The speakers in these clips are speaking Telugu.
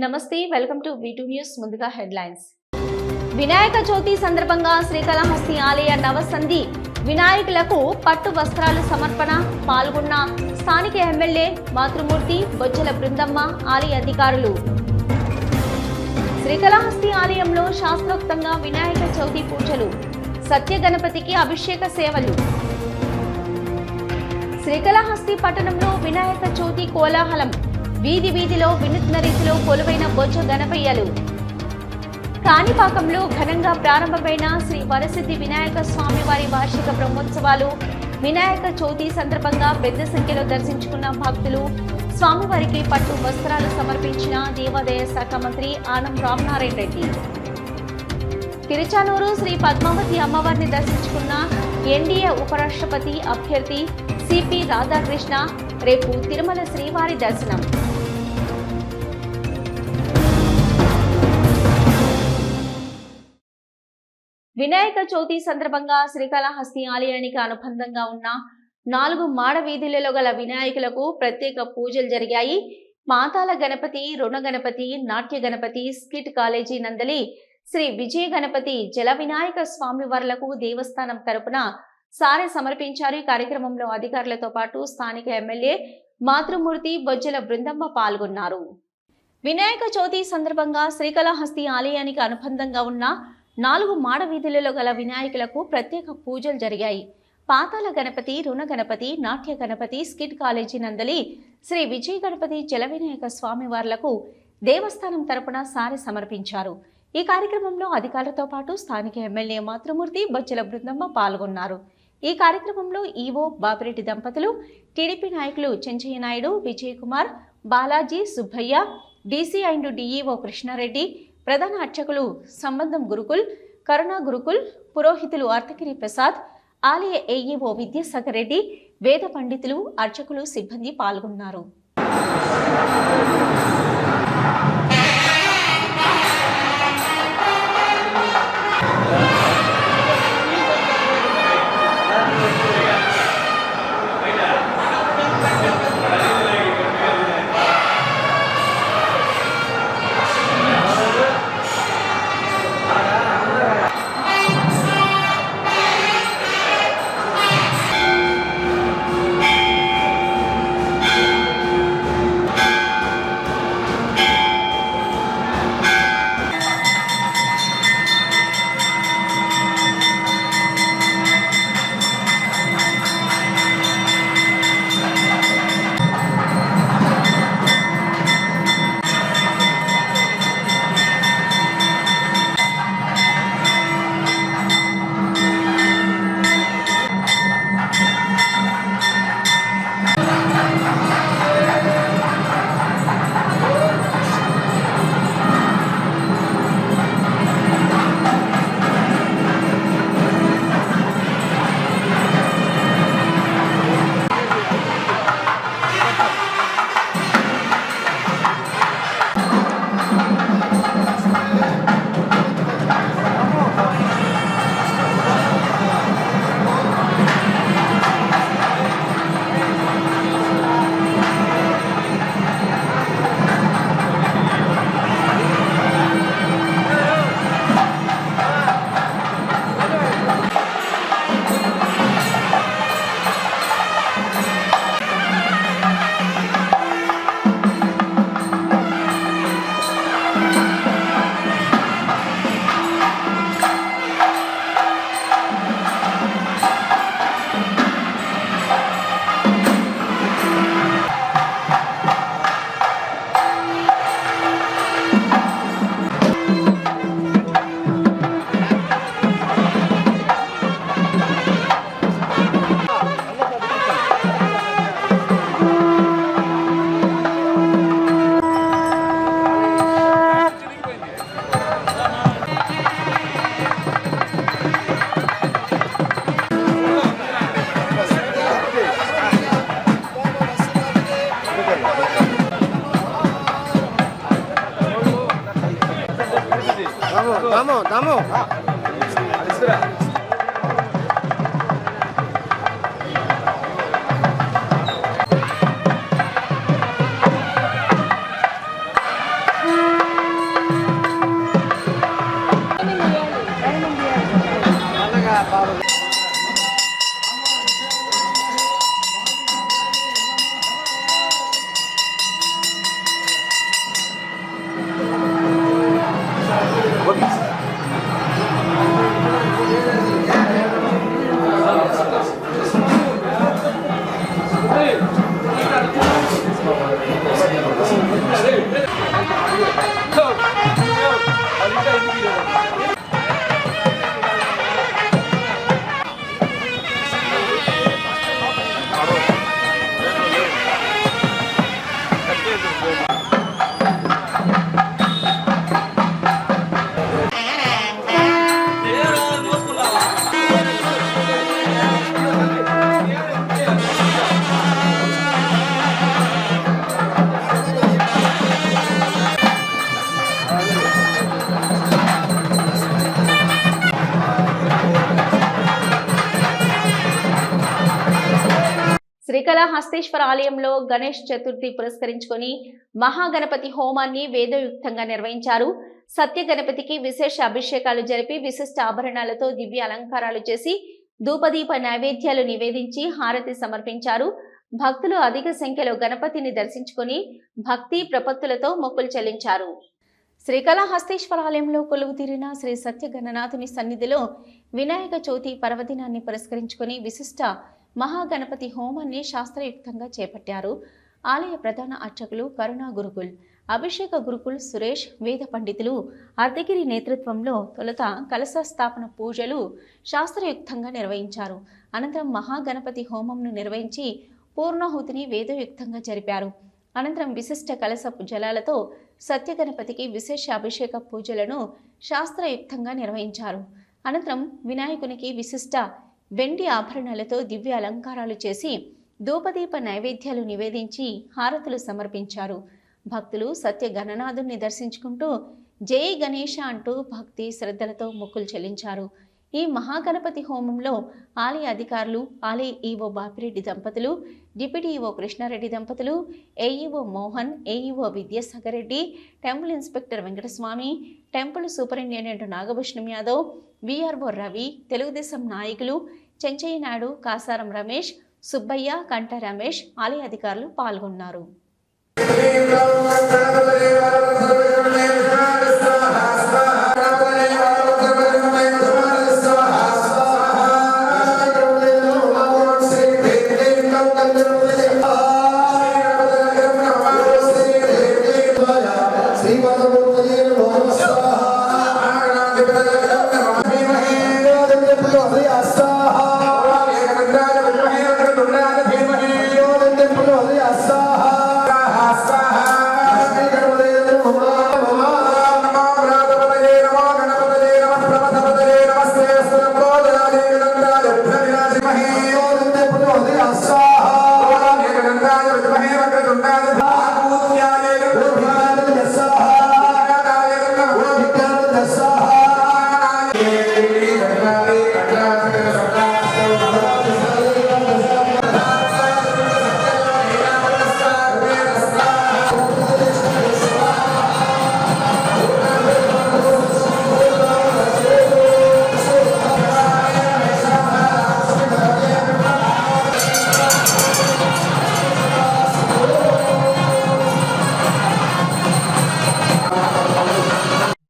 నమస్తే, వెల్కమ్ టు V2 న్యూస్. ముందుగా హెడ్లైన్స్. వినాయక చవితి సందర్భంగా శ్రీకాళహస్తి ఆలయ నవసంధి వినాయకులకు పట్టు వస్త్రాలు సమర్పణ పాల్గొన్న స్థానిక ఎమ్మెల్యే మాతృమూర్తి బొజ్జల బృందమ్మ, ఆలయ అధికారులు. శ్రీకాళహస్తి ఆలయంలో శాస్త్రోక్తంగా వినాయక చవితి పూజలు, సత్య గణపతికి అభిషేక సేవలు. శ్రీకాళహస్తి పట్టణంలో వినాయక చవితి కోలాహలం, వీధి వీధిలో వినూత్న రీతిలో కొలువైన బొజ్జ గణపయ్యలు. కాణిపాకంలో ఘనంగా ప్రారంభమైన శ్రీ వరసిద్ధి వినాయక స్వామి వారి వార్షిక బ్రహ్మోత్సవాలు. వినాయక చవితి సందర్భంగా పెద్ద సంఖ్యలో దర్శించుకున్న భక్తులు. స్వామివారికి పట్టు వస్త్రాలు సమర్పించిన దేవాదాయ శాఖ మంత్రి ఆనం రామనారాయణ రెడ్డి. తిరుచానూరు శ్రీ పద్మావతి అమ్మవారిని దర్శించుకున్న ఎన్డీఏ ఉపరాష్ట్రపతి అభ్యర్థి సిపి రాధాకృష్ణ. రేపు తిరుమల శ్రీవారి దర్శనం. వినాయక చవితి సందర్భంగా శ్రీకాళహస్తి ఆలయానికి అనుబంధంగా ఉన్న 4 మాడ వీధులలో గల వినాయకులకు ప్రత్యేక పూజలు జరిగాయి. మాతాల గణపతి, రుణ గణపతి, నాట్య గణపతి, స్కిట్ కాలేజీ నందలి శ్రీ విజయ గణపతి జల వినాయక స్వామి వార్లకు దేవస్థానం తరపున సారె సమర్పించారు. ఈ కార్యక్రమంలో అధికారులతో పాటు స్థానిక ఎమ్మెల్యే మాతృమూర్తి బొజ్జల బృందమ్మ పాల్గొన్నారు. వినాయక చవితి సందర్భంగా శ్రీకాళహస్తి ఆలయానికి అనుబంధంగా ఉన్న 4 మాడ వీధులలో గల వినాయకులకు ప్రత్యేక పూజలు జరిగాయి. పాతాల గణపతి, రుణ గణపతి, నాట్య గణపతి, స్కిట్ కాలేజీ నందలి శ్రీ విజయ గణపతి జల వినాయక స్వామి వార్లకు దేవస్థానం తరపున సారె సమర్పించారు. ఈ కార్యక్రమంలో అధికారులతో పాటు స్థానిక ఎమ్మెల్యే మాతృమూర్తి బొజ్జల బృందమ్మ పాల్గొన్నారు. ఈ కార్యక్రమంలో ఈవో బాపిరెడ్డి దంపతులు, టీడీపీ నాయకులు Chenchaiah Naidu, Vijay Kumar, Balaji, Subbaiah, DC and DEO Krishnareddy, ప్రధాన అర్చకులు సంబంధం గురుకుల్, కరుణ గురుకుల్, పురోహితులు అర్తగిరి ప్రసాద్, ఆలయ ఏఈఓ విద్యాసాగర్ రెడ్డి, వేద పండితులు, అర్చకులు, సిబ్బంది పాల్గొన్నారు. Vamos. Espera. శ్రీకాళహస్తీశ్వర ఆలయంలో గణేష్ చతుర్థి పురస్కరించుకొని మహాగణపతి హోమాన్ని వేదయుక్తంగా నిర్వహించారు. సత్య గణపతికి విశేష అభిషేకాలు జరిపి విశిష్ట ఆభరణాలతో దివ్య అలంకారాలు చేసి ధూపదీప నైవేద్యాలు నివేదించి హారతి సమర్పించారు. భక్తులు అధిక సంఖ్యలో గణపతిని దర్శించుకొని భక్తి ప్రపత్తులతో మొక్కులు చెల్లించారు. శ్రీకాళహస్తీశ్వర ఆలయంలో కొలువు తీరిన శ్రీ సత్య గణనాథుని సన్నిధిలో వినాయక చవితి పర్వదినాన్ని పురస్కరించుకొని విశిష్ట మహాగణపతి హోమాన్ని శాస్త్రయుక్తంగా చేపట్టారు. ఆలయ ప్రధాన అర్చకులు కరుణా గురుకుల్, అభిషేక గురుకుల్ సురేష్, వేద పండితులు అర్ధగిరి నేతృత్వంలో తొలుత కలశ స్థాపన పూజలు శాస్త్రయుక్తంగా నిర్వహించారు. అనంతరం మహాగణపతి హోమంను నిర్వహించి పూర్ణాహుతిని వేదయుక్తంగా జరిపారు. అనంతరం విశిష్ట కలశపు జలాలతో సత్యగణపతికి విశేష అభిషేక పూజలను శాస్త్రయుక్తంగా నిర్వహించారు. అనంతరం వినాయకునికి విశిష్ట వెండి ఆభరణాలతో దివ్య అలంకారాలు చేసి ధూపదీప నైవేద్యాలు నివేదించి హారతులు సమర్పించారు. భక్తులు సత్య గణనాథుని దర్శించుకుంటూ జై గణేష అంటూ భక్తి శ్రద్ధలతో మొక్కులు చెల్లించారు. ఈ మహాగణపతి హోమంలో ఆలయ అధికారులు, ఆలయ ఈవో బాపిరెడ్డి దంపతులు, డిప్యూటీ ఈవో కృష్ణారెడ్డి దంపతులు, AEO Mohan, AEO Vidyasagar Reddy, temple inspector Venkataswamy, temple superintendent Nagabhushanam Yadav, VRO Ravi, Telugu Desam నాయకులు చెంచయ్య నాయుడు, కాసారం రమేష్, సుబ్బయ్య, కంట రమేష్, ఆలయ అధికారులు పాల్గొన్నారు.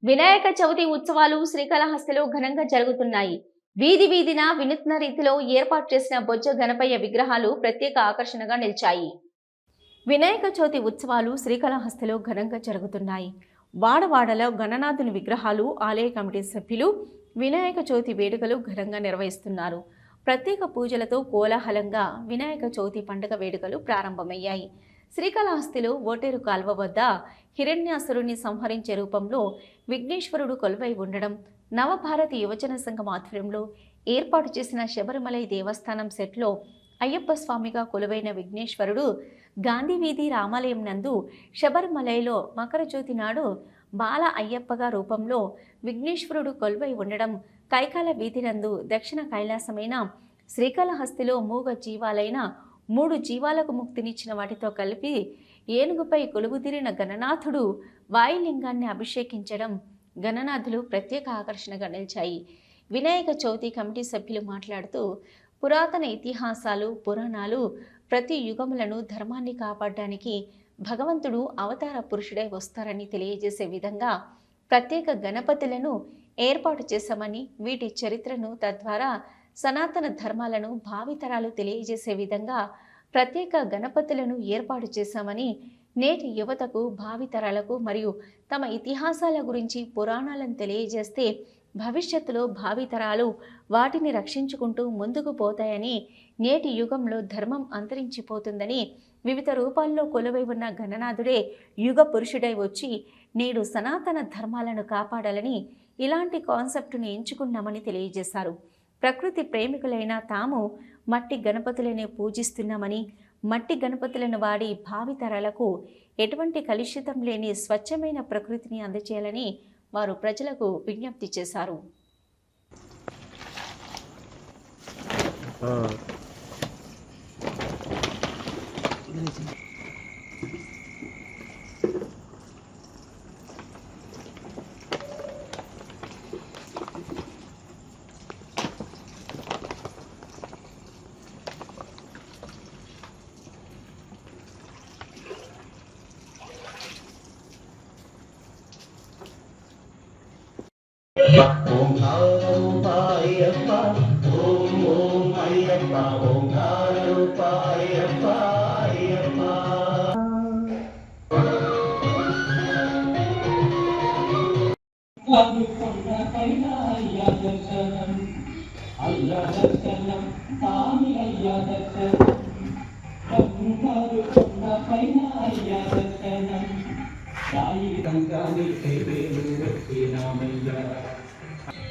వినాయక చవితి ఉత్సవాలు శ్రీకాళహస్తిలో ఘనంగా జరుగుతున్నాయి. వీధి వీధిన వినూత్న రీతిలో ఏర్పాటు చేసిన బొజ్జ గణపయ్య విగ్రహాలు ప్రత్యేక ఆకర్షణగా నిలిచాయి. వినాయక చవితి ఉత్సవాలు శ్రీకాళహస్తిలో ఘనంగా జరుగుతున్నాయి. వాడవాడలో గణనాథుని విగ్రహాలు ఆలయ కమిటీ సభ్యులు వినాయక చవితి వేడుకలు ఘనంగా నిర్వహిస్తున్నారు. ప్రత్యేక పూజలతో కోలాహలంగా వినాయక చవితి పండుగ వేడుకలు ప్రారంభమయ్యాయి. శ్రీకాళహస్తిలో ఓటేరు కాల్వ వద్ద హిరణ్యాసురుని సంహరించే రూపంలో విఘ్నేశ్వరుడు కొలువై ఉండడం, నవభారతి యువజన సంఘం ఆధ్వర్యంలో ఏర్పాటు చేసిన శబరిమలై దేవస్థానం సెట్లో అయ్యప్ప స్వామిగా కొలువైన విఘ్నేశ్వరుడు గాంధీ వీధి రామాలయం నందు శబరిమలైలో మకర జ్యోతి నాడు బాల అయ్యప్పగా రూపంలో విఘ్నేశ్వరుడు కొలువై ఉండడం, కైకాల వీధి నందు దక్షిణ కైలాసమైన శ్రీకాళహస్తిలో మూగ జీవాలైన 3 జీవాలకు ముక్తినిచ్చిన వాటితో కలిపి ఏనుగుపై కొలువుదీరిన గణనాథుడు వాయులింగాన్ని అభిషేకించడం గణనాథులు ప్రత్యేక ఆకర్షణగా నిలిచాయి. వినాయక చవితి కమిటీ సభ్యులు మాట్లాడుతూ పురాతన ఇతిహాసాలు, పురాణాలు ప్రతి యుగములను ధర్మాన్ని కాపాడడానికి భగవంతుడు అవతార పురుషుడై వస్తారని తెలియజేసే విధంగా ప్రత్యేక గణపతులను ఏర్పాటు చేశామని, వీటి చరిత్రను తద్వారా సనాతన ధర్మాలను భావితరాలు తెలియజేసే విధంగా ప్రత్యేక గణపతులను ఏర్పాటు చేశామని, నేటి యువతకు, భావితరాలకు మరియు తమ ఇతిహాసాల గురించి పురాణాలను తెలియజేస్తే భవిష్యత్తులో భావితరాలు వాటిని రక్షించుకుంటూ ముందుకు పోతాయని, నేటి యుగంలో ధర్మం అంతరించిపోతుందని, వివిధ రూపాల్లో కొలువై ఉన్న గణనాథుడే యుగ పురుషుడై వచ్చి నేడు సనాతన ధర్మాలను కాపాడాలని ఇలాంటి కాన్సెప్టును ఎంచుకున్నామని తెలియజేశారు. ప్రకృతి ప్రేమికులైన తాము మట్టి గణపతులనే పూజిస్తున్నామని, మట్టి గణపతులను వాడి భావితరాలకు ఎటువంటి కలుషితం లేని స్వచ్ఛమైన ప్రకృతిని అందజేయాలని వారు ప్రజలకు విజ్ఞప్తి చేశారు. ఓం నారూపాయప్ప ఓం ఓం అయ్యప్ప ఓం నారూపాయప్ప అయ్యప్ప అయ్యా దర్శనం స్వామి అయ్యా దర్శనం పైన అయ్యా దర్శనం సాయి రంగాని సేవేలు నామయ్య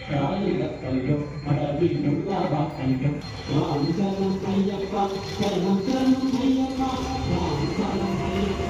సాయి రక్తంలో అడవి దుర్గాభక్తంలో రామచరణం అయ్యప్ప శరణం శరణం అయ్యప్ప రామచరణం అయ్యప్ప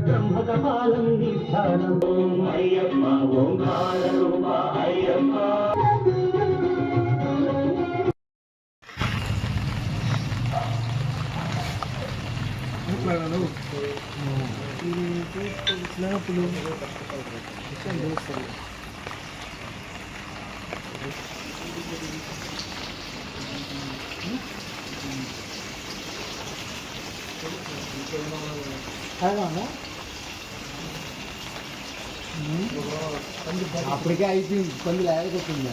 బ్రహ్మకపాలం నిధ్యానం ఓం అయ్యప్ప ఓంకార రూప అయ్యప్ప అప్పటికే అయిపోయింది కొన్ని లేకపోతుంది.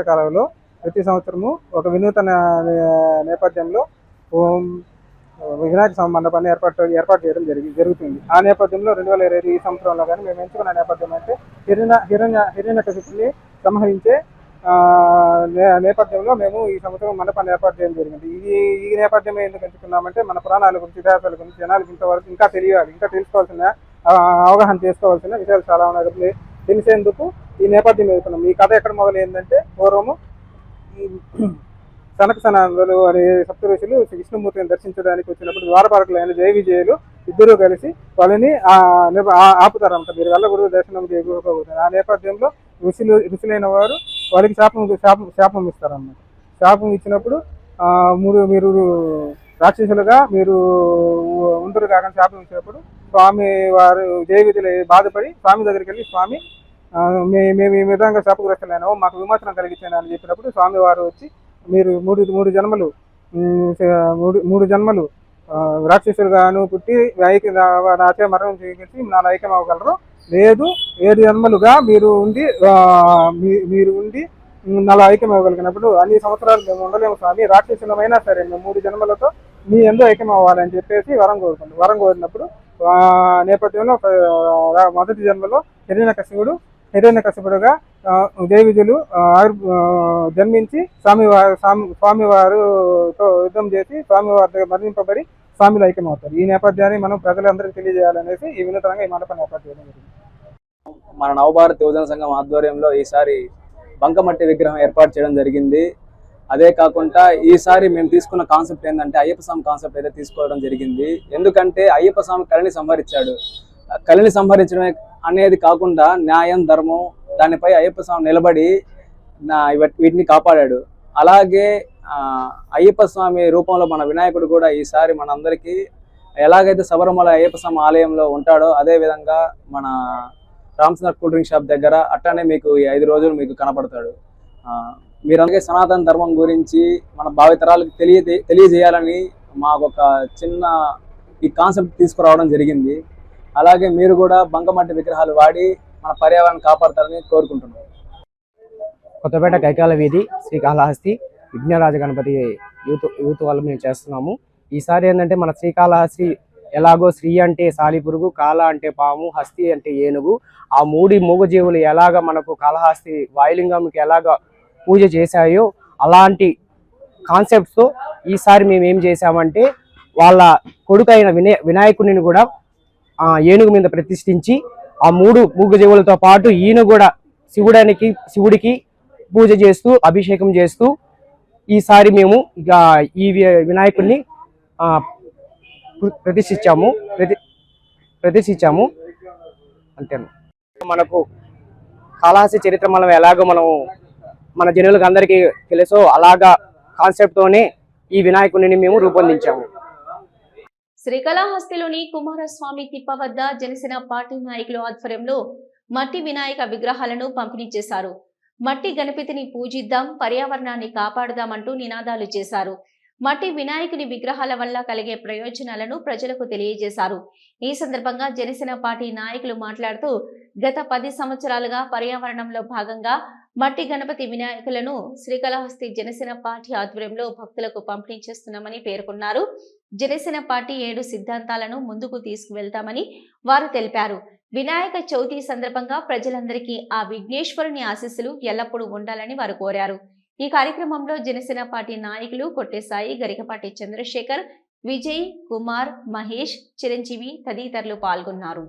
కాలంలో ప్రతి సంవత్సరము ఒక వినూతన నేపథ్యంలో వినాయక మండపాన్ని ఏర్పాటు చేయడం జరుగుతుంది. ఆ నేపథ్యంలో 2020 ఈ సంవత్సరంలో కానీ మేము ఎంచుకున్న నేపథ్యం అంటే హిరణ్యకశిపుని సంహరించే నేపథ్యంలో మేము ఈ సంవత్సరం మండపాన్ని ఏర్పాటు చేయడం జరిగింది. ఈ నేపథ్యం ఎందుకు ఎంచుకున్నామంటే మన పురాణాల గురించి, ఇతిహాసాల గురించి జనాలకు ఇంతవరకు ఇంకా తెలియాలి, ఇంకా తెలుసుకోవాల్సిన, అవగాహన చేసుకోవాల్సిన విషయాలు చాలా ఉన్నాయి. తెలిసేందుకు ఈ నేపథ్యం ఎదుర్కొన్నాం. ఈ కథ ఎక్కడ మొదలైందంటే పూర్వము సనకసనందులు అనే సప్త ఋషులు విష్ణుమూర్తిని దర్శించడానికి వచ్చినప్పుడు ద్వారపాలకులైన జయ విజయులు ఇద్దరూ కలిసి వాళ్ళని ఆపుతారంట, మీరు వెళ్ళకూడదు, దర్శనం చేయకూడదు. ఆ నేపథ్యంలో ఋషులైన వారు వాళ్ళకి శాపం ఇస్తారన్నమాట. శాపం ఇచ్చినప్పుడు మీరు రాక్షసులుగా మీరు ఉండరు కాకుండా శాపం ఇచ్చినప్పుడు స్వామి వారు జయ విజయులు బాధపడి స్వామి దగ్గరికి వెళ్ళి, స్వామి మేము ఈ విధంగా శాపగ్రస్తులైనాము, మాకు విమోచనం కలిగించాను అని చెప్పినప్పుడు స్వామి వారు వచ్చి, మీరు మూడు జన్మలు రాక్షసులుగాను పుట్టి నాచే మరణం చేసి నా ఐక్యం అవ్వగలరు, లేదు 7 జన్మలుగా మీరు ఉండి నాలో ఐక్యం అవ్వగలిగినప్పుడు అన్ని సంవత్సరాలు మేము ఉండలేము స్వామి, రాక్షసులమైనా సరే మేము 3 జన్మలతో మీ ఎందు ఐక్యం అవ్వాలని చెప్పేసి వరం కోరినప్పుడు నేపథ్యంలో మొదటి జన్మలో హిరణ్యకశిపుడుగా జయ విజయులు జన్మించి స్వామివారితో యుద్ధం చేసి స్వామివారి దగ్గర మరణింపబడి స్వామిలో ఐక్యమవుతారు. ఈ నేపథ్యాన్ని మనం ప్రజలందరికీ తెలియజేయాలనేసి ఈ వినూతనంగా ఈ మండపం ఏర్పాటు చేయడం జరిగింది. మన నవభారత్ యువజన సంఘం ఆధ్వర్యంలో ఈసారి బంకమట్టి విగ్రహం ఏర్పాటు చేయడం జరిగింది. అదే కాకుండా ఈసారి మేము తీసుకున్న కాన్సెప్ట్ ఏంటంటే అయ్యప్ప స్వామి కాన్సెప్ట్ అయితే తీసుకోవడం జరిగింది. ఎందుకంటే అయ్యప్ప స్వామి కలిని సంహరించాడు. కలిని సంహరించడమే అనేది కాకుండా న్యాయం, ధర్మం దానిపై అయ్యప్ప స్వామి నిలబడి వీటిని కాపాడాడు. అలాగే అయ్యప్ప స్వామి రూపంలో మన వినాయకుడు కూడా ఈసారి మనందరికీ ఎలాగైతే శబరిమల అయ్యప్ప స్వామి ఆలయంలో ఉంటాడో అదే విధంగా మన రామచంద్ర కూల్ డ్రింక్ షాప్ దగ్గర అట్టానే మీకు ఈ 5 రోజులు మీకు కనపడతాడు. మీరందరికీ సనాతన ధర్మం గురించి మన భావితరాలకు తెలియజేయాలని మాకు ఒక చిన్న ఈ కాన్సెప్ట్ తీసుకురావడం జరిగింది. అలాగే మీరు కూడా బంకమట్టి విగ్రహాలు వాడి మన పర్యావరణాన్ని కాపాడతారని కోరుకుంటున్నాం. కొత్తపేట కైకాల వీధి శ్రీకాళహస్తి విఘ్నరాజ గణపతి యూత్ వాళ్ళు మేము చేస్తున్నాము. ఈసారి ఏంటంటే మన శ్రీకాళహస్తి ఎలాగో శ్రీ అంటే సాలిపురుగు, కాళ అంటే పాము, హస్తి అంటే ఏనుగు, ఆ 3 మూగజీవులు ఎలాగ మనకు కాళహస్తి వాయులింగంకి ఎలాగ పూజ చేశాయో అలాంటి కాన్సెప్ట్స్తో ఈసారి మేము ఏం చేసామంటే వాళ్ళ కొడుకైన వినాయకుడిని కూడా ఏనుగు మీద ప్రతిష్ఠించి ఆ 3 మూగజీవులతో పాటు ఈయన కూడా శివుడికి పూజ చేస్తూ అభిషేకం చేస్తూ ఈసారి మేము ఇక ఈ వినాయకుడిని ప్రతిష్ఠించాము అంతే. మనకు కాళహస్తి చరిత్ర మనం ఎలాగో మన జనులకు అందరికీ తెలుసో అలాగా కాన్సెప్ట్తోనే ఈ వినాయకుడిని మేము రూపొందించాము. శ్రీకాళహస్తిలోని కుమారస్వామి తిప్ప వద్ద జనసేన పార్టీ నాయకుల ఆధ్వర్యంలో మట్టి వినాయక విగ్రహాలను పంపిణీ చేశారు. మట్టి గణపతిని పూజిద్దాం, పర్యావరణాన్ని కాపాడుదామంటూ నినాదాలు చేశారు. మట్టి వినాయకుని విగ్రహాల వల్ల కలిగే ప్రయోజనాలను ప్రజలకు తెలియజేశారు. ఈ సందర్భంగా జనసేన పార్టీ నాయకులు మాట్లాడుతూ గత 10 సంవత్సరాలుగా పర్యావరణంలో భాగంగా మట్టి గణపతి వినాయకులను శ్రీకాళహస్తి జనసేన పార్టీ ఆధ్వర్యంలో భక్తులకు పంపిణీ చేస్తున్నామని పేర్కొన్నారు. జనసేన పార్టీ 7 సిద్ధాంతాలను ముందుకు తీసుకువెళ్తామని వారు తెలిపారు. వినాయక చవితి సందర్భంగా ప్రజలందరికీ ఆ విఘ్నేశ్వరుని ఆశీస్సులు ఎల్లప్పుడూ ఉండాలని వారు కోరారు. ఈ కార్యక్రమంలో జనసేన పార్టీ నాయకులు కొట్టేసాయి, గరికపాటి చంద్రశేఖర్, విజయ్ కుమార్, మహేష్, చిరంజీవి తదితరులు పాల్గొన్నారు.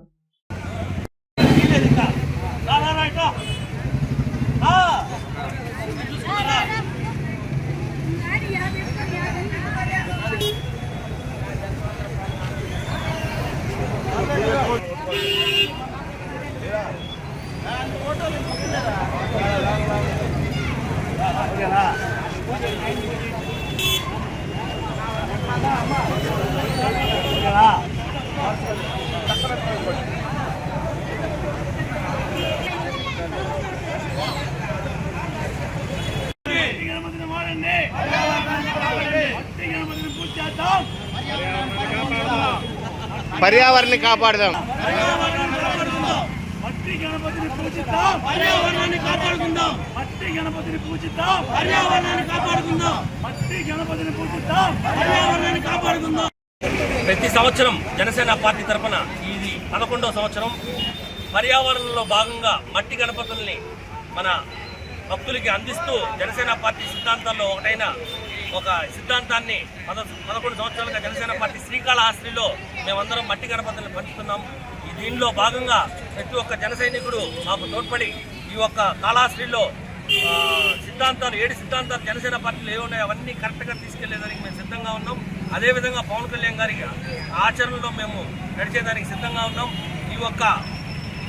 పర్యావరణాన్ని కాపాడదాం. మట్టి గణపతిని పూజిద్దాం, పర్యావరణాన్ని కాపాడుకుందాం. మట్టి గణపతిని పూజిద్దాం, పర్యావరణాన్ని కాపాడుకుందాం. మట్టి గణపతిని పూజిద్దాం, పర్యావరణాన్ని కాపాడుకుందాం. ప్రతి సంవత్సరం జనసేన పార్టీ తరఫున ఇది 11వ సంవత్సరం. పర్యావరణంలో భాగంగా మట్టి గణపతుల్ని మన భక్తులకి అందిస్తూ జనసేన పార్టీ సిద్ధాంతాల్లో ఒకటైన ఒక సిద్ధాంతాన్ని 11 సంవత్సరాలుగా జనసేన పార్టీ శ్రీకాళహస్తిలో మేమందరం మట్టి గణపతుల్ని పంచుతున్నాం. దీనిలో భాగంగా ప్రతి ఒక్క జన సైనికుడు మాకు తోడ్పడి ఈ ఒక్క కాళహస్తిలో సిద్ధాంతాలు 7 సిద్ధాంతాలు జనసేన పార్టీలో ఏమున్నాయో అవన్నీ కరెక్ట్గా తీసుకెళ్లేదానికి మేము సిద్ధంగా ఉన్నాం. అదేవిధంగా పవన్ కళ్యాణ్ గారి ఆచరణలో మేము నడిచేదానికి సిద్ధంగా ఉన్నాం. ఈ ఒక్క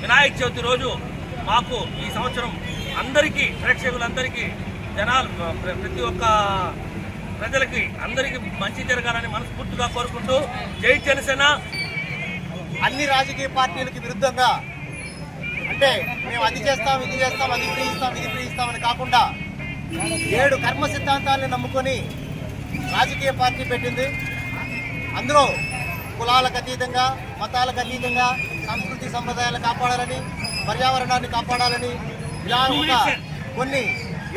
వినాయక చవితి రోజు మాకు ఈ సంవత్సరం అందరికీ ప్రేక్షకులందరికీ ప్రతి ఒక్క ప్రజలకి అందరికీ మంచి జరగాలని మనస్ఫూర్తిగా కోరుకుంటూ జై జనసేన. అన్ని రాజకీయ పార్టీలకు విరుద్ధంగా అంటే మేము అది చేస్తాం, ఇది చేస్తాం, అది ఫ్రీ ఇస్తాం, ఇది ఫ్రీ ఇస్తామని కాకుండా 7 కర్మ సిద్ధాంతాలను నమ్ముకొని రాజకీయ పార్టీ పెట్టింది. అందులో కులాలకు అతీతంగా, మతాలకు అతీతంగా సంస్కృతి సంప్రదాయాలు కాపాడాలని, పర్యావరణాన్ని కాపాడాలని ఇలా ఒక కొన్ని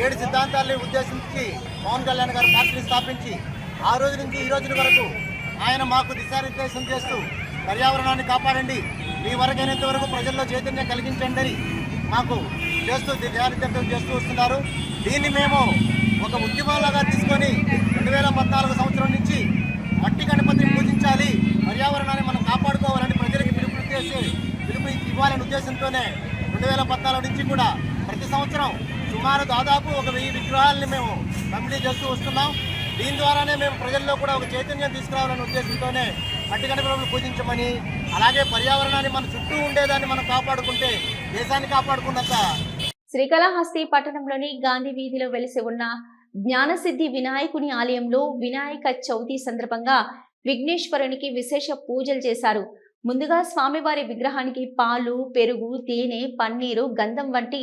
7 సిద్ధాంతాలని ఉద్దేశించి పవన్ కళ్యాణ్ గారు పార్టీని స్థాపించి ఆ రోజు నుంచి ఈ రోజుల వరకు ఆయన మాకు దిశానిర్దేశం చేస్తూ పర్యావరణాన్ని కాపాడండి, మీ వరకైనంత వరకు ప్రజల్లో చైతన్యం కలిగించండి అని మాకు దిశానిర్దేశం చేస్తూ వస్తున్నారు. దీన్ని మేము ఒక ఉద్యమంలాగా తీసుకొని 2014 సంవత్సరం నుంచి మట్టి గణపతిని పూజించాలి. రక్షించాలి, పర్యావరణాన్ని మనం కాపాడుకోవాలని ప్రజలకు పిలుపు ఇవ్వాలనే ఉద్దేశంతోనే 2014 నుంచి కూడా ప్రతి సంవత్సరం సుమారు దాదాపు 1000 విగ్రహాలని మేము పంపిణీ చేస్తూ వస్తున్నాం. దీని ద్వారానే మేము ప్రజల్లో కూడా ఒక చైతన్యం తీసుకురావాలనే ఉద్దేశంతోనే మట్టి గణపతులను పూజించమని, అలాగే పర్యావరణాన్ని మన చుట్టూ ఉండేదాన్ని మనం కాపాడుకుంటే దేశాన్ని కాపాడుకున్నంత. శ్రీకాళహస్తి పట్టణంలోని గాంధీ వీధిలో వెలిసి ఉన్న జ్ఞానసిద్ధి వినాయకుని ఆలయంలో వినాయక చవితి సందర్భంగా విఘ్నేశ్వరునికి విశేష పూజలు చేశారు. ముందుగా స్వామివారి విగ్రహానికి పాలు, పెరుగు, తేనె, పన్నీరు, గంధం వంటి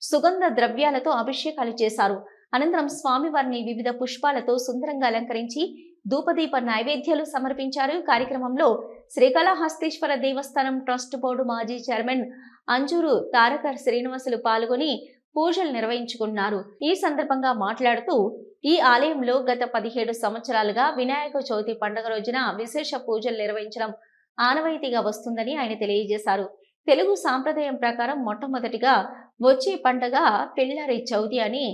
సుగంధ ద్రవ్యాలతో అభిషేకాలు చేశారు. అనంతరం స్వామివారిని వివిధ పుష్పాలతో సుందరంగా అలంకరించి ధూపదీప నైవేద్యాలు సమర్పించారు. కార్యక్రమంలో శ్రీకాళహస్తీశ్వర దేవస్థానం ట్రస్ట్ బోర్డు మాజీ చైర్మన్ అంజూరు తారక శ్రీనివాసులు పాల్గొని పూజలు నిర్వహించుకున్నారు. ఈ సందర్భంగా మాట్లాడుతూ ఈ ఆలయంలో గత 17 సంవత్సరాలుగా వినాయక చవితి పండుగ రోజున విశేష పూజలు నిర్వహించడం ఆనవాయితీగా వస్తుందని ఆయన తెలియజేశారు. తెలుగు సాంప్రదాయం ప్రకారం మొట్టమొదటిగా వచ్చే పండుగ పిల్లారి చవితి అని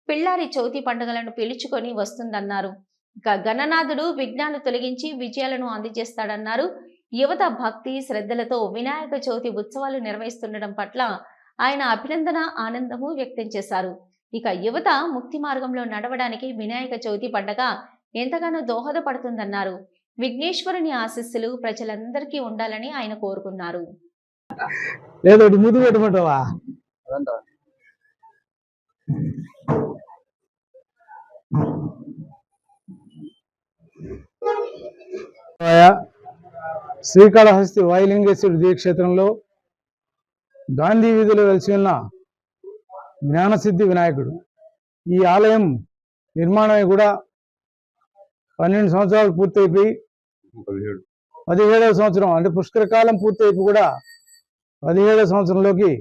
పిల్లారి చవితి పండుగలను పిలుచుకొని వస్తుందన్నారు. ఇక గణనాథుడు విఘ్నాలు తొలగించి విజయాలను అందజేస్తాడన్నారు. యువత భక్తి శ్రద్ధలతో వినాయక చవితి ఉత్సవాలు నిర్వహిస్తుండడం పట్ల ఆయన అభినందన, ఆనందము వ్యక్తం చేశారు. ఇక యువత ముక్తి మార్గంలో నడవడానికి వినాయక చవితి పండుగ ఎంతగానో దోహదపడుతుందన్నారు. విఘ్నేశ్వరుని ఆశీస్సులు ప్రజలందరికీ ఉండాలని ఆయన కోరుకున్నారు. లేదు ముందు పెట్టమంటావా? శ్రీకాళహస్తి వాయులింగేశ్వర దీక్షేత్రంలో గాంధీ వీధిలో వెలిసి ఉన్న జ్ఞానసిద్ధి వినాయకుడు. ఈ ఆలయం నిర్మాణం కూడా 12 సంవత్సరాలు పూర్తయిపోయి 17వ సంవత్సరం అంటే పుష్కరకాలం పూర్తయిపోయి కూడా 17వ సంవత్సరంలోకి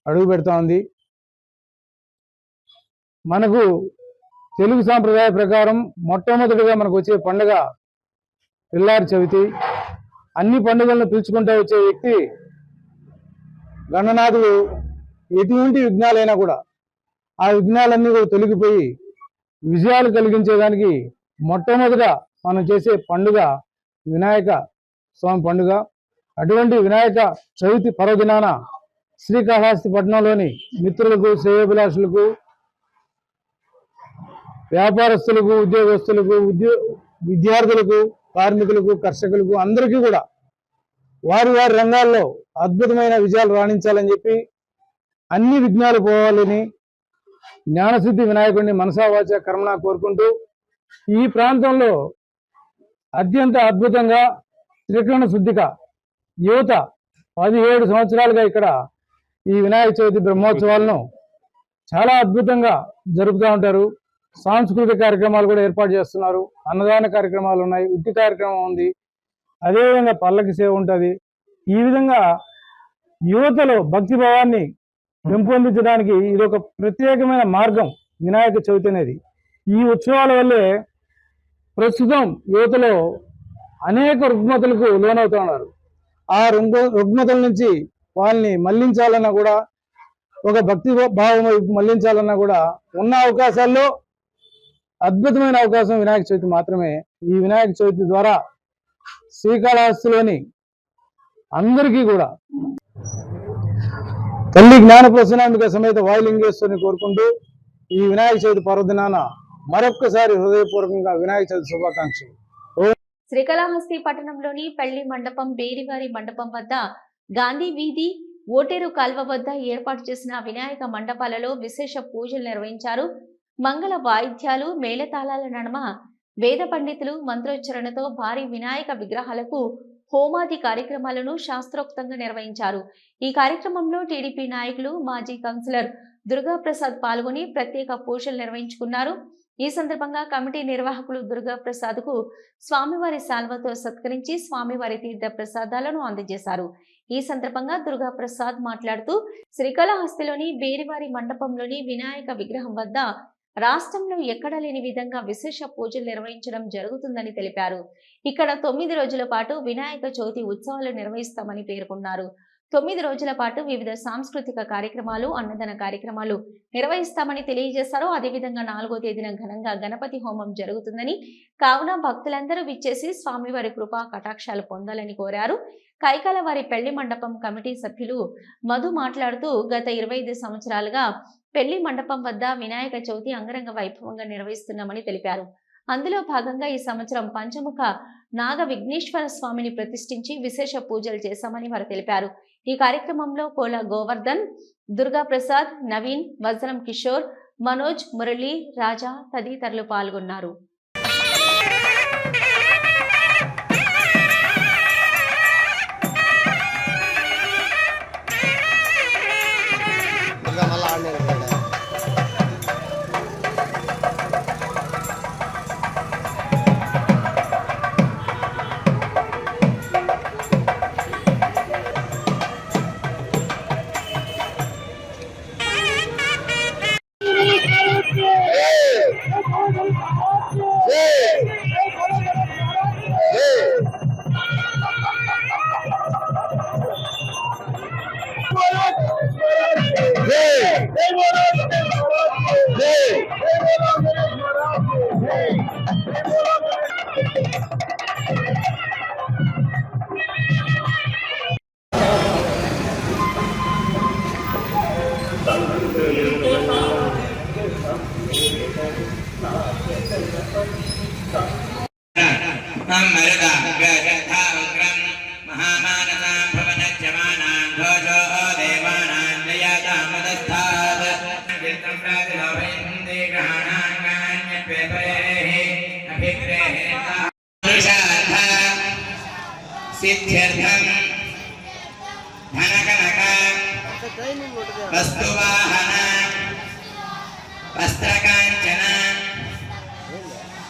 అడుగు పెడతా ఉంది. మనకు తెలుగు సాంప్రదాయ ప్రకారం మొట్టమొదటిగా మనకు వచ్చే పండుగ పిల్లారి చవితి. అన్ని పండుగలను పిలుచుకుంటూ వచ్చే వ్యక్తి గణనాథుడు. ఎటువంటి విఘ్నాలైనా కూడా ఆ విఘ్నాలన్నీ కూడా తొలగిపోయి విజయాలు కలిగించేదానికి మొట్టమొదట మనం చేసే పండుగ వినాయక స్వామి పండుగ. అటువంటి వినాయక చవితి పర్వదినాన శ్రీకాళహస్తి పట్టణంలోని మిత్రులకు, శ్రేయోభిలాషులకు, వ్యాపారస్తులకు, ఉద్యోగస్తులకు, విద్యార్థులకు, కార్మికులకు, కర్షకులకు అందరికీ కూడా వారి వారి రంగాల్లో అద్భుతమైన విజయాలు రాణించాలని చెప్పి, అన్ని విఘ్నాలు పోవాలని జ్ఞానసిద్ధి వినాయకుడిని మనసావాచ కర్మణ కోరుకుంటూ ఈ ప్రాంతంలో అత్యంత అద్భుతంగా త్రికరణ శుద్ధిగా యువత 17 సంవత్సరాలుగా ఇక్కడ ఈ వినాయక చవితి బ్రహ్మోత్సవాలను చాలా అద్భుతంగా జరుపుతూ ఉంటారు. సాంస్కృతిక కార్యక్రమాలు కూడా ఏర్పాటు చేస్తున్నారు. అన్నదాన కార్యక్రమాలు ఉన్నాయి, ఉట్టి కార్యక్రమం ఉంది, అదేవిధంగా పల్లకి సేవ ఉంటుంది. ఈ విధంగా యువతలో భక్తి భావాన్ని పెంపొందించడానికి ఇది ఒక ప్రత్యేకమైన మార్గం వినాయక చవితి అనేది. ఈ ఉత్సవాల వల్లే ప్రస్తుతం యువతలో అనేక రుగ్మతలకు లోనవుతున్నారు. ఆ రుగ్మతల నుంచి వాళ్ళని మళ్లించాలన్నా కూడా, ఒక భక్తి భావం మళ్లించాలన్నా కూడా ఉన్న అవకాశాల్లో అద్భుతమైన అవకాశం వినాయక చవితి మాత్రమే. ఈ వినాయక చవితి ద్వారా శ్రీకాళహస్తిలోని అందరికీ కూడా తల్లి జ్ఞాన ప్రసన్నాంబిక సమేత వాయులింగేశ్వరిని కోరుకుంటూ ఈ వినాయక చవితి పర్వదినాన మరొక్కసారి హృదయపూర్వకంగా వినాయక చవితి శుభాకాంక్షలు. శ్రీకాళహస్తి పట్టణంలోని పెళ్లి మండపం, బేరివారి మండపం వద్ద, గాంధీ వీధి, ఓటేరు కాల్వ వద్ద ఏర్పాటు చేసిన వినాయక మండపాలలో విశేష పూజలు నిర్వహించారు. మంగళ వాయిద్యాలు, మేళతాళాల నడుమ వేద పండితులు మంత్రోచ్చరణతో భారీ వినాయక విగ్రహాలకు హోమాది కార్యక్రమాలను శాస్త్రోక్తంగా నిర్వహించారు. ఈ కార్యక్రమంలో టీడీపీ నాయకులు, మాజీ కౌన్సిలర్ దుర్గాప్రసాద్ పాల్గొని ప్రత్యేక పూజలు నిర్వహించుకున్నారు. ఈ సందర్భంగా కమిటీ నిర్వాహకులు దుర్గాప్రసాద్ కు స్వామివారి శాల్వతో సత్కరించి స్వామివారి తీర్థ ప్రసాదాలను అందజేశారు. ఈ సందర్భంగా దుర్గాప్రసాద్ మాట్లాడుతూ శ్రీకాళహస్తిలోని బేరివారి మండపంలోని వినాయక విగ్రహం వద్ద రాష్ట్రంలో ఎక్కడా లేని విధంగా విశేష పూజలు నిర్వహించడం జరుగుతుందని తెలిపారు. ఇక్కడ 9 రోజుల పాటు వినాయక చవితి ఉత్సవాలు నిర్వహిస్తామని పేర్కొన్నారు. 9 రోజుల పాటు వివిధ సాంస్కృతిక కార్యక్రమాలు, అన్నదాన కార్యక్రమాలు నిర్వహిస్తామని తెలియజేశారు. అదేవిధంగా 4వ తేదీన ఘనంగా గణపతి హోమం జరుగుతుందని, కావున భక్తులందరూ విచ్చేసి స్వామివారి కృపా కటాక్షాలు పొందాలని కోరారు. కైకాల వారి పెళ్లి మండపం కమిటీ సభ్యులు మధు మాట్లాడుతూ, గత 25 సంవత్సరాలుగా పెళ్లి మండపం వద్ద వినాయక చవితి అంగరంగ వైభవంగా నిర్వహిస్తున్నామని తెలిపారు. అందులో భాగంగా ఈ సంవత్సరం పంచముఖ నాగ విఘ్నేశ్వర స్వామిని ప్రతిష్ఠించి విశేష పూజలు చేశామని వారు తెలిపారు. ఈ కార్యక్రమంలో కోల గోవర్ధన్, దుర్గా ప్రసాద్, నవీన్, వజ్రం కిషోర్, మనోజ్, మురళి, రాజా తదితరులు పాల్గొన్నారు. सिद्ध्यर्थं धनकनक वस्तुवाहन वस्त्रकाञ्चन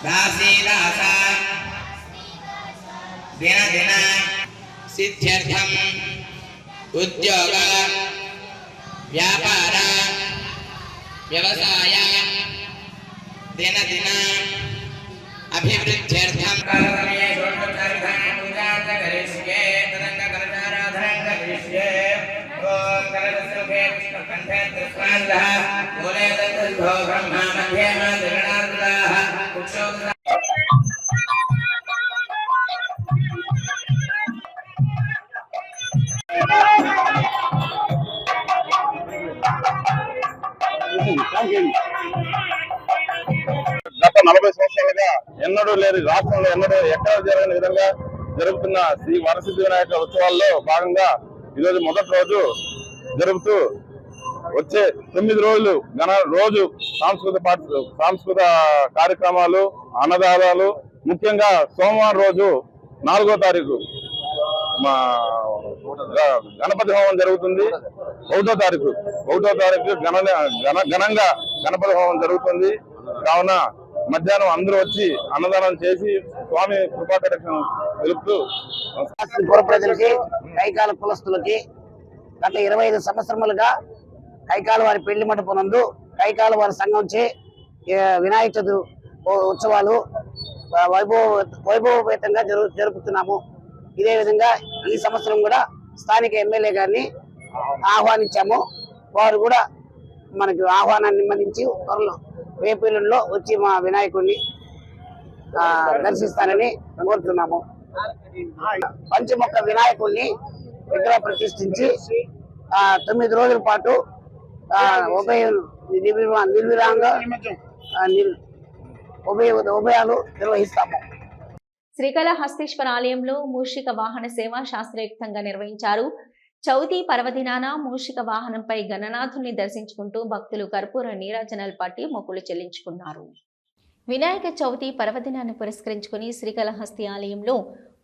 दासीदास दिन सिद्ध्यर्थं उद्योग व्यापार व्यवसाय दिन अभिवृद्ध्यर्थं గత 40 సంవత్సరాలుగా ఎన్నడూ లేని రాష్ట్రంలో ఎక్కడ జరగని విధంగా జరుగుతున్న శ్రీ వరసిద్ధి వినాయక ఉత్సవాల్లో భాగంగా ఈరోజు మొదటి రోజు జరుపుతూ వచ్చే 9 రోజులు రోజు సాంస్కృతిక కార్యక్రమాలు, అన్నదానాలు, ముఖ్యంగా సోమవారం రోజు 4వ తారీఖు గణపతి హోమం జరుగుతుంది. 1వ తారీఖు ఘనంగా గణపతి హోమం జరుగుతుంది. కావున మధ్యాహ్నం అందరూ వచ్చి అన్నదానం చేసి స్వామి కృపాకటాక్షం తెలుపుతూ పుర ప్రజలకి, కైకాల కులస్తులకి గత 25 సంవత్సరములుగా కైకాల వారి పెళ్లి మండపం నందు కైకాల వారి సంఘం చే వినాయక చతుర్థి ఉత్సవాలు వైభవపేతంగా జరుపుతున్నాము. ఇదే విధంగా ఈ సంవత్సరం కూడా స్థానిక ఎమ్మెల్యే గారిని ఆహ్వానించాము. వారు కూడా మనకి ఆహ్వానాన్ని మన్నించి త్వరలో రేపల్లిలో వచ్చి మా వినాయకుడిని దర్శిస్తానని కోరుతున్నాము. పంచముఖ వినాయకుడిని విగ్రహ ప్రతిష్ఠించి 9 రోజుల పాటు ఉభయాలు నిర్వహిస్తాము. శ్రీకాళహస్తీశ్వర ఆలయంలో మూషిక వాహన సేవ శాస్త్రయుక్తంగా నిర్వహించారు. చవితి పర్వదినాన మూషిక వాహనంపై గణనాథుల్ని దర్శించుకుంటూ భక్తులు కర్పూర నీరాజనాలు పట్టి మొక్కులు చెల్లించుకున్నారు. వినాయక చవితి పర్వదినాన్ని పురస్కరించుకుని శ్రీకాళహస్తి ఆలయంలో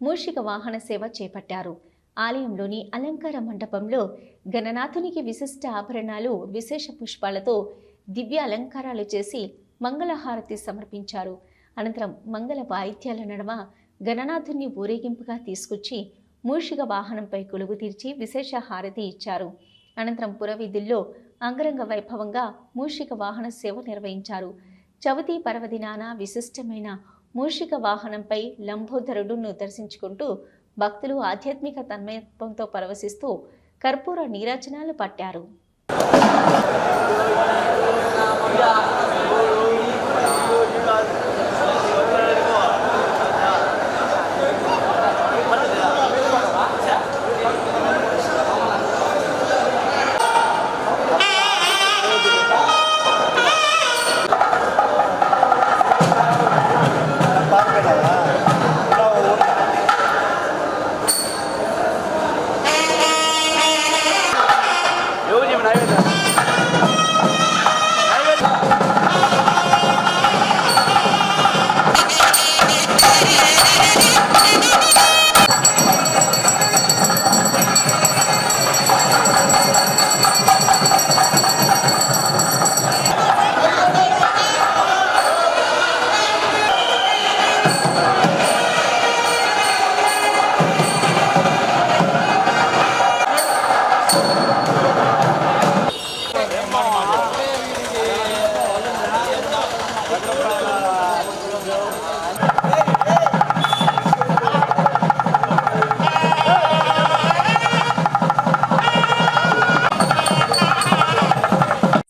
మూషిక వాహన సేవ చేపట్టారు. ఆలయంలోని అలంకార మండపంలో గణనాథునికి విశిష్ట ఆభరణాలు, విశేష పుష్పాలతో దివ్య అలంకారాలు చేసి మంగళహారతి సమర్పించారు. అనంతరం మంగళ వాయిద్యాల నడుమ గణనాథుని ఊరేగింపుగా తీసుకొచ్చి మూషిక వాహనంపై కొలువు తీర్చి విశేష హారతి ఇచ్చారు. అనంతరం పురవీధుల్లో అంగరంగ వైభవంగా మూషిక వాహన సేవ నిర్వహించారు. చవితి పర్వదినాన విశిష్టమైన మూషిక వాహనంపై లంబోదరుడును దర్శించుకుంటూ భక్తులు ఆధ్యాత్మిక తన్మయత్వంతో పరవశిస్తూ కర్పూర నీరాజనాలు పట్టారు.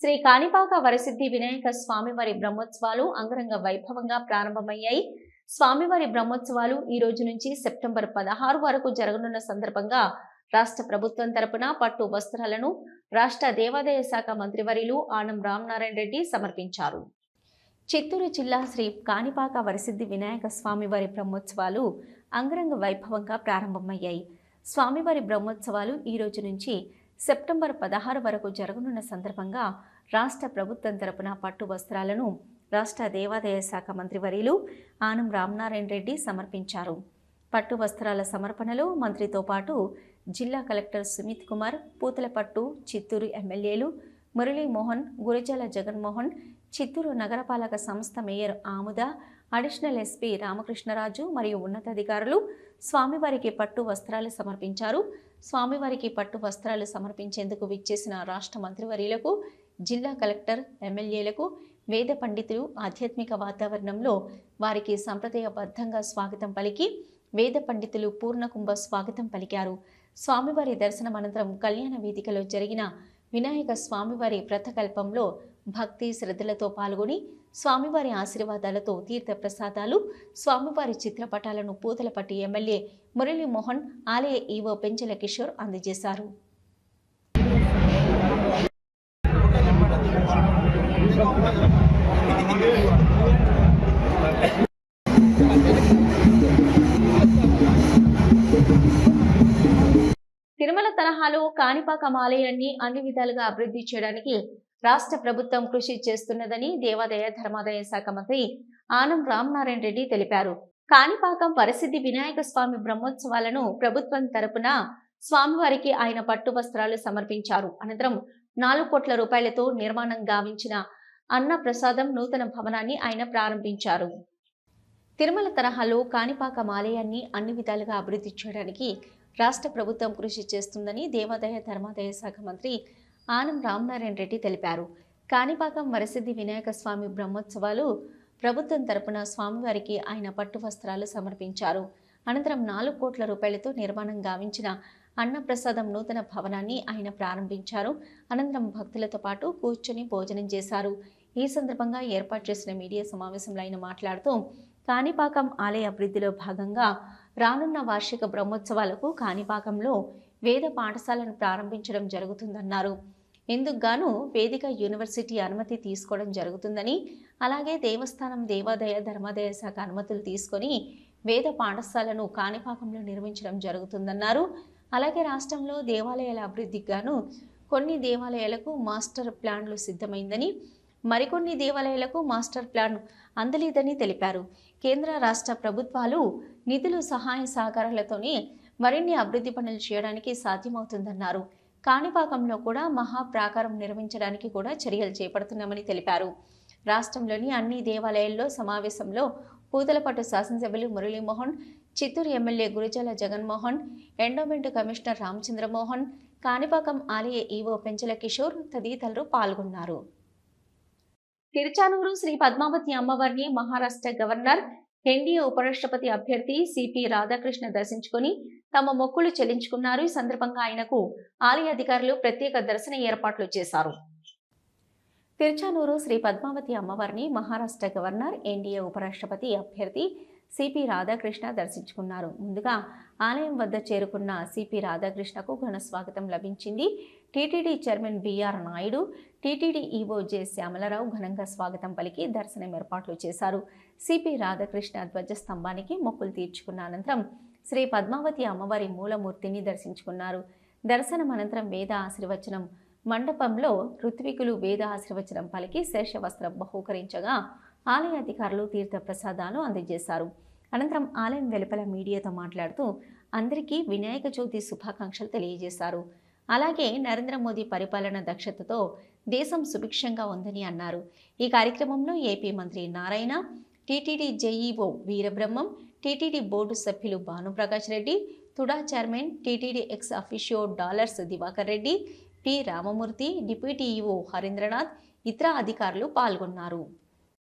శ్రీ కాణిపాక వరసిద్ధి వినాయక స్వామివారి బ్రహ్మోత్సవాలు అంగరంగ వైభవంగా ప్రారంభమయ్యాయి. స్వామివారి బ్రహ్మోత్సవాలు ఈ రోజు నుంచి సెప్టెంబర్ 16 వరకు జరగనున్న సందర్భంగా రాష్ట్ర ప్రభుత్వం తరపున పట్టు వస్త్రాలను రాష్ట్ర దేవాదాయ శాఖ మంత్రివర్యులు ఆనం రామనారాయణ రెడ్డి సమర్పించారు. చిత్తూరు జిల్లా శ్రీ కాణిపాక వరసిద్ధి వినాయక స్వామివారి బ్రహ్మోత్సవాలు అంగరంగ వైభవంగా ప్రారంభమయ్యాయి. స్వామివారి బ్రహ్మోత్సవాలు ఈ రోజు నుంచి సెప్టెంబర్ 16 వరకు జరగనున్న సందర్భంగా రాష్ట్ర ప్రభుత్వం తరపున పట్టు వస్త్రాలను రాష్ట్ర దేవాదాయ శాఖ మంత్రివర్యులు ఆనం రామనారాయణ రెడ్డి సమర్పించారు. పట్టు వస్త్రాల సమర్పణలో మంత్రితో పాటు జిల్లా కలెక్టర్ సుమిత్ కుమార్, పూతలపట్టు చిత్తూరు ఎమ్మెల్యేలు మురళీమోహన్, గురజాల జగన్మోహన్, చిత్తూరు నగరపాలక సంస్థ మేయర్ ఆముద, అడిషనల్ ఎస్పీ రామకృష్ణరాజు మరియు ఉన్నతాధికారులు స్వామివారికి పట్టు వస్త్రాలు సమర్పించారు. స్వామివారికి పట్టు వస్త్రాలు సమర్పించేందుకు విచ్చేసిన రాష్ట్ర మంత్రివర్యులకు, జిల్లా కలెక్టర్, ఎమ్మెల్యేలకు వేద పండితులు ఆధ్యాత్మిక వాతావరణంలో వారికి సంప్రదాయబద్ధంగా స్వాగతం పలికి వేద పండితులు పూర్ణకుంభ స్వాగతం పలికారు. స్వామివారి దర్శనం అనంతరం కళ్యాణ వేదికలో జరిగిన వినాయక స్వామివారి వ్రతకల్పంలో భక్తి శ్రద్ధలతో పాల్గొని స్వామివారి ఆశీర్వాదాలతో తీర్థ ప్రసాదాలు, స్వామివారి చిత్రపటాలను పూతలపట్టి ఎమ్మెల్యే మురళీమోహన్, ఆలయ ఈవో పెంచల కిషోర్ అందజేశారు. తిరుమల తరహాలో కాణిపాకం ఆలయాన్ని అన్ని విధాలుగా అభివృద్ధి చేయడానికి రాష్ట్ర ప్రభుత్వం కృషి చేస్తున్నదని దేవాదాయ ధర్మాదాయ శాఖ మంత్రి ఆనం రామనారాయణ రెడ్డి తెలిపారు. కాణిపాకం వరసిద్ధి వినాయక స్వామి బ్రహ్మోత్సవాలను ప్రభుత్వం తరపున స్వామివారికి ఆయన పట్టు వస్త్రాలు సమర్పించారు. అనంతరం 4 కోట్ల రూపాయలతో నిర్మాణం గావించిన అన్న ప్రసాదం నూతన భవనాన్ని ఆయన ప్రారంభించారు. తిరుమల తరహాలో కాణిపాకం ఆలయాన్ని అన్ని విధాలుగా అభివృద్ధి చేయడానికి రాష్ట్ర ప్రభుత్వం కృషి చేస్తుందని దేవాదాయ ధర్మాదాయ శాఖ మంత్రి ఆనం రామనారాయణ రెడ్డి తెలిపారు. కాణిపాకం వరసిద్ధి వినాయక స్వామి బ్రహ్మోత్సవాలు ప్రభుత్వం తరపున స్వామివారికి ఆయన పట్టు వస్త్రాలు సమర్పించారు. అనంతరం 4 కోట్ల రూపాయలతో నిర్మాణం గావించిన అన్నప్రసాదం నూతన భవనాన్ని ఆయన ప్రారంభించారు. అనంతరం భక్తులతో పాటు కూర్చొని భోజనం చేశారు. ఈ సందర్భంగా ఏర్పాటు చేసిన మీడియా సమావేశంలో ఆయన మాట్లాడుతూ కాణిపాకం ఆలయ అభివృద్ధిలో భాగంగా రానున్న వార్షిక బ్రహ్మోత్సవాలకు కాణిపాకంలో వేద పాఠశాలను ప్రారంభించడం జరుగుతుందన్నారు. ఇందుకు గాను వేదిక యూనివర్సిటీ అనుమతి తీసుకోవడం జరుగుతుందని, అలాగే దేవస్థానం దేవాదాయ ధర్మాదాయ శాఖ అనుమతులు తీసుకొని వేద పాఠశాలను కాణిపాకంలో నిర్మించడం జరుగుతుందన్నారు. అలాగే రాష్ట్రంలో దేవాలయాల అభివృద్ధికి గాను కొన్ని దేవాలయాలకు మాస్టర్ ప్లాన్లు సిద్ధమైందని, మరికొన్ని దేవాలయాలకు మాస్టర్ ప్లాన్ అందలేదని తెలిపారు. కేంద్ర రాష్ట్ర ప్రభుత్వాలు నిధులు సహాయ సహకారాలతోనే మరిన్ని అభివృద్ధి పనులు చేయడానికి సాధ్యమవుతుందన్నారు. కాణిపాకంలో కూడా మహాప్రాకారం నిర్మించడానికి కూడా చర్యలు చేపడుతున్నామని తెలిపారు. రాష్ట్రంలోని అన్ని దేవాలయాల్లో సమావేశంలో పూతలపట్టు శాసనసభ్యులు Muralimohan, Chittoor MLA Gurajala Jaganmohan, endowment commissioner Ramachandramohan, Kanipakam ఆలయ ఈవో పెంచల కిషోర్ తదితరులు పాల్గొన్నారు. తిరుచానూరు శ్రీ పద్మావతి అమ్మవారిని మహారాష్ట్ర గవర్నర్, ఎన్డీఏ ఉపరాష్ట్రపతి అభ్యర్థి సిపి రాధాకృష్ణ దర్శించుకుని తమ మొక్కులు చెల్లించుకున్నారు. ఈ సందర్భంగా ఆయనకు ఆలయ అధికారులు ప్రత్యేక దర్శన ఏర్పాట్లు చేశారు. తిరుచానూరు శ్రీ పద్మావతి అమ్మవారిని మహారాష్ట్ర గవర్నర్, ఎన్డీఏ ఉపరాష్ట్రపతి అభ్యర్థి సిపి రాధాకృష్ణ దర్శించుకున్నారు. ముందుగా ఆలయం వద్ద చేరుకున్న సిపి రాధాకృష్ణకు ఘన స్వాగతం లభించింది. TTD chairman BR Naidu, TTD EO J Shyamalarao ఘనంగా స్వాగతం పలికి దర్శనం ఏర్పాట్లు చేశారు. సిపి రాధాకృష్ణ ధ్వజస్తంభానికి మొక్కులు తీర్చుకున్న అనంతరం శ్రీ పద్మావతి అమ్మవారి మూలమూర్తిని దర్శించుకున్నారు. దర్శనం అనంతరం వేద ఆశీర్వచనం మండపంలో ఋత్వికులు వేద ఆశీర్వచనం పలికి శేషవస్త్రం బహూకరించగా ఆలయ అధికారులు తీర్థ ప్రసాదాలు అందజేశారు. అనంతరం ఆలయం వెలుపల మీడియాతో మాట్లాడుతూ అందరికీ వినాయక చవితి శుభాకాంక్షలు తెలియజేశారు. అలాగే నరేంద్ర మోదీ పరిపాలన దక్షతతో దేశం సుభిక్షంగా ఉందని అన్నారు. ఈ కార్యక్రమంలో ఏపీ మంత్రి Narayana, TTD JEO Veerabrahmam, TTD board సభ్యులు Bhanuprakash Reddy, TUDA chairman TTD ex officio dollars Diwakar Reddy, P Ramamurthy, deputy EO Harindranath, ఇతర అధికారులు పాల్గొన్నారు.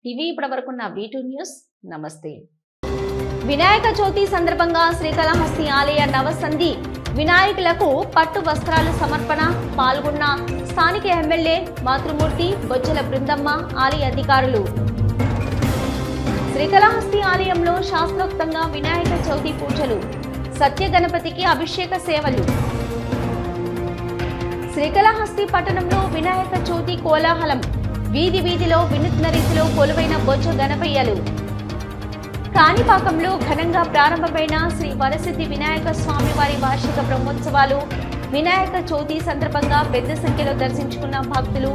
ఇవి ఇప్పటివరకున్న V2 న్యూస్. నమస్తే. వినాయక చవితి సందర్భంగా శ్రీకాళహస్తి ఆలయ నవసంధి వినాయకులకు పట్టు వస్త్రాలు సమర్పణ పాల్గొన్న స్థానిక ఎమ్మెల్యే మాతృమూర్తి, బొజ్జల బృందమ్మ, ఆలయ అధికారులు. శ్రీకాళహస్తి ఆలయంలో శాస్త్రోక్తంగా వినాయక చవితి పూజలు, సత్య గణపతికి అభిషేక సేవలు. శ్రీకాళహస్తి పట్టణంలో వినాయక చవితి కోలాహలం, వీధి వీధిలో వినూత్న రీతిలో కొలువైన బొజ్జ గణపయ్యలు. కాణిపాకంలో ఘనంగా ప్రారంభమైన శ్రీ వరసిద్ధి వినాయక స్వామి వారి వార్షిక బ్రహ్మోత్సవాలు. వినాయక చవితి సందర్భంగా పెద్ద సంఖ్యలో దర్శించుకున్న భక్తులు.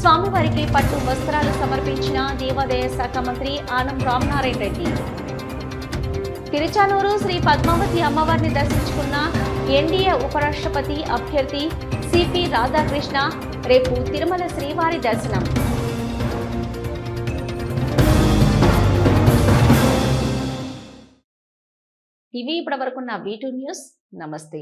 స్వామివారికి పట్టు వస్త్రాలు సమర్పించిన దేవాదాయ శాఖ మంత్రి ఆనం రామనారాయణ రెడ్డి. తిరుచానూరు శ్రీ పద్మావతి అమ్మవారిని దర్శించుకున్న ఎన్డీఏ ఉపరాష్ట్రపతి అభ్యర్థి సిపి రాధాకృష్ణ. రేపు తిరుమల శ్రీవారి దర్శనం. ఇవి ఇప్పటివరకున్న V2 న్యూస్. నమస్తే.